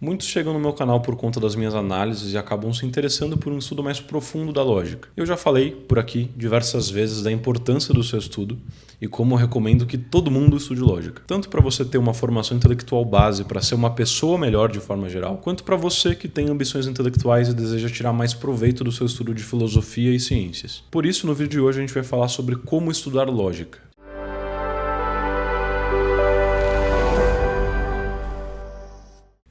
Muitos chegam no meu canal por conta das minhas análises e acabam se interessando por um estudo mais profundo da lógica. Eu já falei por aqui diversas vezes da importância do seu estudo e como eu recomendo que todo mundo estude lógica. Tanto para você ter uma formação intelectual base para ser uma pessoa melhor de forma geral, quanto para você que tem ambições intelectuais e deseja tirar mais proveito do seu estudo de filosofia e ciências. Por isso, no vídeo de hoje a gente vai falar sobre como estudar lógica.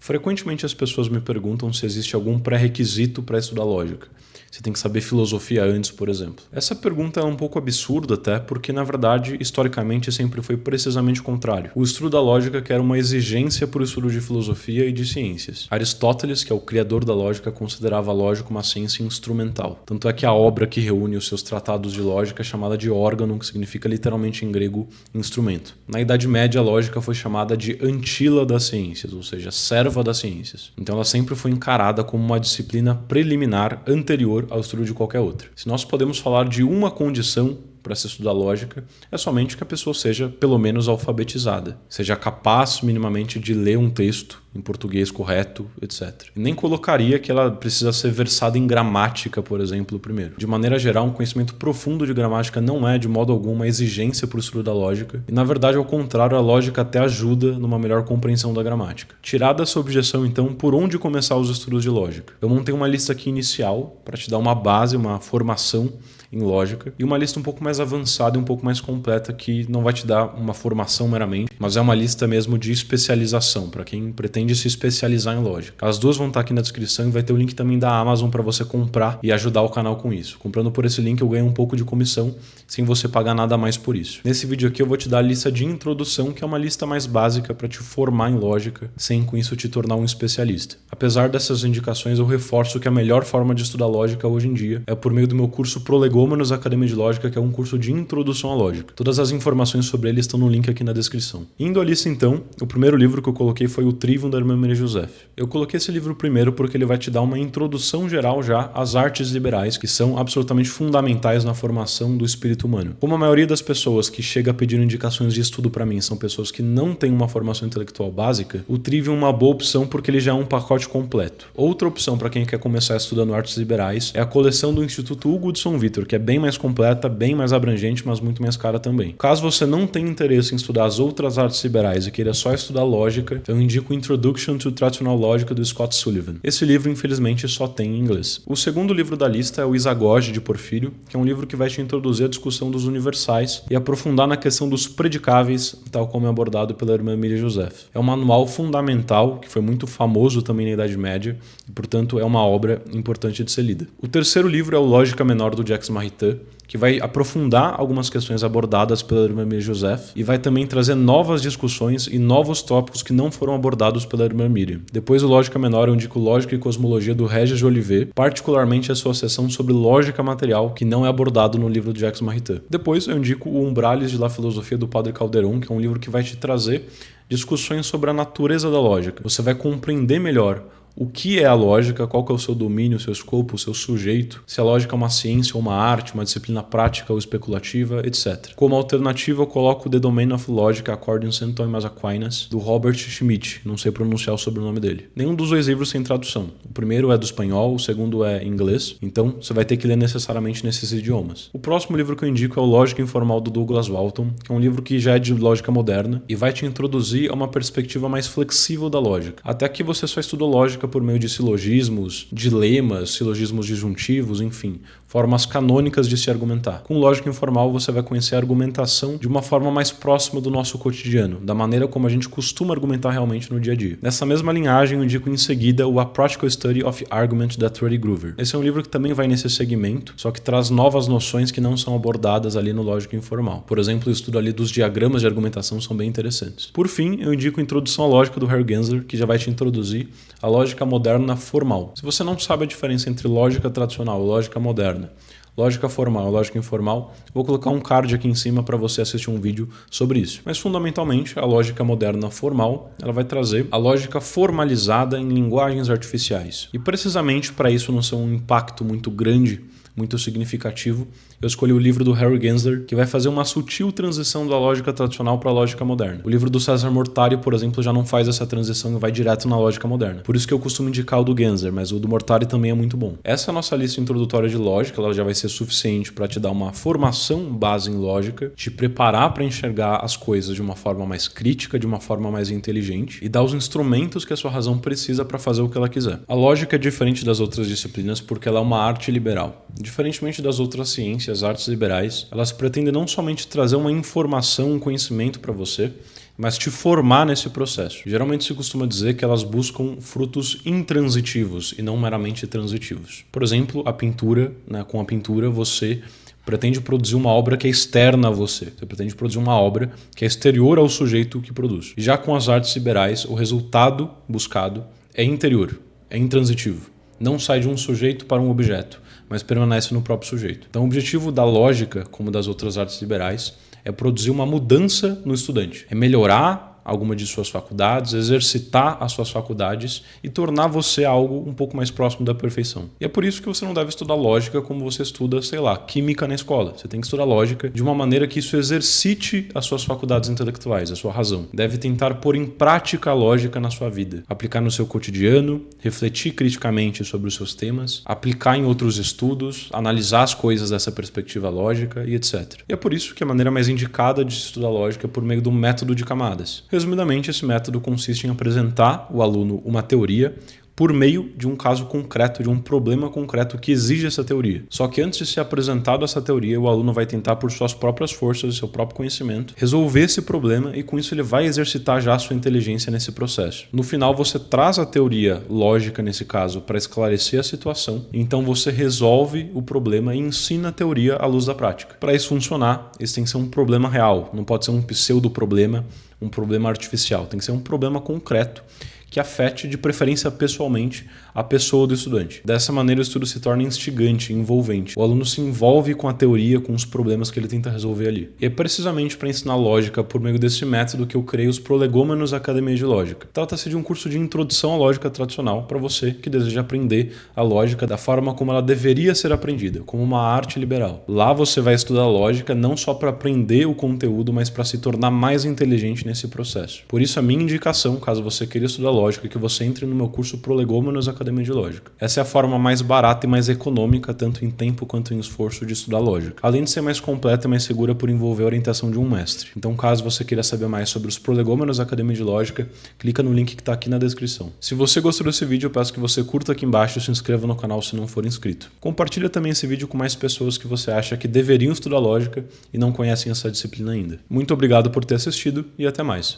Frequentemente as pessoas me perguntam se existe algum pré-requisito para estudar lógica. Você tem que saber filosofia antes, por exemplo. Essa pergunta é um pouco absurda até, porque na verdade, historicamente, sempre foi precisamente o contrário. O estudo da lógica que era uma exigência para o estudo de filosofia e de ciências. Aristóteles, que é o criador da lógica, considerava a lógica uma ciência instrumental. Tanto é que a obra que reúne os seus tratados de lógica é chamada de órgão, que significa literalmente em grego instrumento. Na Idade Média, a lógica foi chamada de antila das ciências, ou seja, serva das ciências. Então ela sempre foi encarada como uma disciplina preliminar anterior ao estudo de qualquer outra. Se nós podemos falar de uma condição para se estudar lógica, é somente que a pessoa seja pelo menos alfabetizada, seja capaz minimamente de ler um texto em português correto, etc. E nem colocaria que ela precisa ser versada em gramática, por exemplo, primeiro. De maneira geral, um conhecimento profundo de gramática não é, de modo algum, uma exigência para o estudo da lógica, e na verdade, ao contrário, a lógica até ajuda numa melhor compreensão da gramática. Tirada essa objeção, então, por onde começar os estudos de lógica? Eu montei uma lista aqui inicial para te dar uma base, uma formação em lógica, e uma lista um pouco mais avançada e um pouco mais completa que não vai te dar uma formação meramente, mas é uma lista mesmo de especialização, para quem pretende se especializar em lógica. As duas vão estar aqui na descrição e vai ter o link também da Amazon para você comprar e ajudar o canal com isso. Comprando por esse link eu ganho um pouco de comissão sem você pagar nada mais por isso. Nesse vídeo aqui eu vou te dar a lista de introdução, que é uma lista mais básica para te formar em lógica, sem com isso te tornar um especialista. Apesar dessas indicações, eu reforço que a melhor forma de estudar lógica hoje em dia é por meio do meu curso Prolegômenos Academia de Lógica, que é um curso de introdução à lógica. Todas as informações sobre ele estão no link aqui na descrição. Indo à lista então, o primeiro livro que eu coloquei foi o Trivium da irmã Maria Joseph. Eu coloquei esse livro primeiro porque ele vai te dar uma introdução geral já às artes liberais, que são absolutamente fundamentais na formação do espírito humano. Como a maioria das pessoas que chega pedindo indicações de estudo para mim são pessoas que não têm uma formação intelectual básica, o Trivium é uma boa opção porque ele já é um pacote completo. Outra opção para quem quer começar estudando artes liberais é a coleção do Instituto Hugo de São Vitor, que é bem mais completa, bem mais abrangente, mas muito mais cara também. Caso você não tenha interesse em estudar as outras artes liberais e queira só estudar lógica, eu indico Introduction to Traditional Logic do Scott Sullivan. Esse livro, infelizmente, só tem em inglês. O segundo livro da lista é o Isagoge de Porfírio, que é um livro que vai te introduzir a discussão dos universais e aprofundar na questão dos predicáveis, tal como é abordado pela irmã Maria Joseph. É um manual fundamental, que foi muito famoso também na Idade Média, e, portanto, é uma obra importante de ser lida. O terceiro livro é o Lógica Menor do Jacques Maritain, que vai aprofundar algumas questões abordadas pela irmã Maria Joseph e vai também trazer novas discussões e novos tópicos que não foram abordados pela irmã Miriam. Depois do Lógica Menor, eu indico Lógica e Cosmologia do Regis Jolivet, particularmente a sua seção sobre lógica material, que não é abordado no livro do Jacques Maritain. Depois eu indico o Umbrales de la Filosofia do Padre Calderon, que é um livro que vai te trazer discussões sobre a natureza da lógica. Você vai compreender melhor o que é a lógica, qual que é o seu domínio, o seu escopo, o seu sujeito, se a lógica é uma ciência ou uma arte, uma disciplina prática ou especulativa, etc. Como alternativa, eu coloco The Domain of Logic According to St. Thomas Aquinas, do Robert Schmidt, não sei pronunciar o sobrenome dele. Nenhum dos dois livros tem tradução. O primeiro é do espanhol, o segundo é em inglês, então você vai ter que ler necessariamente nesses idiomas. O próximo livro que eu indico é o Lógica Informal do Douglas Walton, que é um livro que já é de lógica moderna e vai te introduzir a uma perspectiva mais flexível da lógica. Até aqui você só estudou lógica por meio de silogismos, dilemas, silogismos disjuntivos, enfim, formas canônicas de se argumentar. Com lógica informal você vai conhecer a argumentação de uma forma mais próxima do nosso cotidiano, da maneira como a gente costuma argumentar realmente no dia a dia. Nessa mesma linhagem eu indico em seguida o A Practical Study of Argument da Trudy Groover. Esse é um livro que também vai nesse segmento, só que traz novas noções que não são abordadas ali no lógica informal. Por exemplo, o estudo ali dos diagramas de argumentação são bem interessantes. Por fim, eu indico Introdução à Lógica do Harry Gensler, que já vai te introduzir a lógica moderna formal. Se você não sabe a diferença entre lógica tradicional e lógica moderna, lógica formal e lógica informal, vou colocar um card aqui em cima para você assistir um vídeo sobre isso. Mas fundamentalmente, a lógica moderna formal, ela vai trazer a lógica formalizada em linguagens artificiais. E precisamente para isso não ser um impacto muito grande muito significativo, eu escolhi o livro do Harry Gensler, que vai fazer uma sutil transição da lógica tradicional para a lógica moderna. O livro do César Mortari, por exemplo, já não faz essa transição e vai direto na lógica moderna. Por isso que eu costumo indicar o do Gensler, mas o do Mortari também é muito bom. Essa é a nossa lista introdutória de lógica, ela já vai ser suficiente para te dar uma formação base em lógica, te preparar para enxergar as coisas de uma forma mais crítica, de uma forma mais inteligente e dar os instrumentos que a sua razão precisa para fazer o que ela quiser. A lógica é diferente das outras disciplinas porque ela é uma arte liberal. Diferentemente das outras ciências, as artes liberais, elas pretendem não somente trazer uma informação, um conhecimento para você, mas te formar nesse processo. Geralmente se costuma dizer que elas buscam frutos intransitivos e não meramente transitivos. Por exemplo, a pintura, com a pintura você pretende produzir uma obra que é externa a você. Você pretende produzir uma obra que é exterior ao sujeito que produz. Já com as artes liberais, o resultado buscado é interior, é intransitivo. Não sai de um sujeito para um objeto, mas permanece no próprio sujeito. Então o objetivo da lógica, como das outras artes liberais, é produzir uma mudança no estudante. É melhorar alguma de suas faculdades, exercitar as suas faculdades e tornar você algo um pouco mais próximo da perfeição. E é por isso que você não deve estudar lógica como você estuda, sei lá, química na escola. Você tem que estudar lógica de uma maneira que isso exercite as suas faculdades intelectuais, a sua razão. Deve tentar pôr em prática a lógica na sua vida, aplicar no seu cotidiano, refletir criticamente sobre os seus temas, aplicar em outros estudos, analisar as coisas dessa perspectiva lógica e etc. E é por isso que a maneira mais indicada de estudar lógica é por meio do método de camadas. Resumidamente, esse método consiste em apresentar ao aluno uma teoria por meio de um caso concreto, de um problema concreto que exige essa teoria. Só que antes de ser apresentado essa teoria, o aluno vai tentar, por suas próprias forças e seu próprio conhecimento, resolver esse problema e com isso ele vai exercitar já a sua inteligência nesse processo. No final, você traz a teoria lógica, nesse caso, para esclarecer a situação, então você resolve o problema e ensina a teoria à luz da prática. Para isso funcionar, esse tem que ser um problema real, não pode ser um pseudo-problema, um problema artificial, tem que ser um problema concreto que afete, de preferência pessoalmente, a pessoa do estudante. Dessa maneira, o estudo se torna instigante, envolvente. O aluno se envolve com a teoria, com os problemas que ele tenta resolver ali. E é precisamente para ensinar lógica por meio desse método que eu criei os Prolegômenos Academia de Lógica. Trata-se de um curso de introdução à lógica tradicional para você que deseja aprender a lógica da forma como ela deveria ser aprendida, como uma arte liberal. Lá você vai estudar lógica não só para aprender o conteúdo, mas para se tornar mais inteligente nesse processo. Por isso, a minha indicação, caso você queira estudar lógica, é que você entre no meu curso Prolegômenos Academia de Lógica. Essa é a forma mais barata e mais econômica, tanto em tempo quanto em esforço, de estudar lógica. Além de ser mais completa e mais segura por envolver a orientação de um mestre. Então, caso você queira saber mais sobre os Prolegômenos Academia de Lógica, clica no link que está aqui na descrição. Se você gostou desse vídeo, eu peço que você curta aqui embaixo e se inscreva no canal se não for inscrito. Compartilha também esse vídeo com mais pessoas que você acha que deveriam estudar lógica e não conhecem essa disciplina ainda. Muito obrigado por ter assistido e até mais.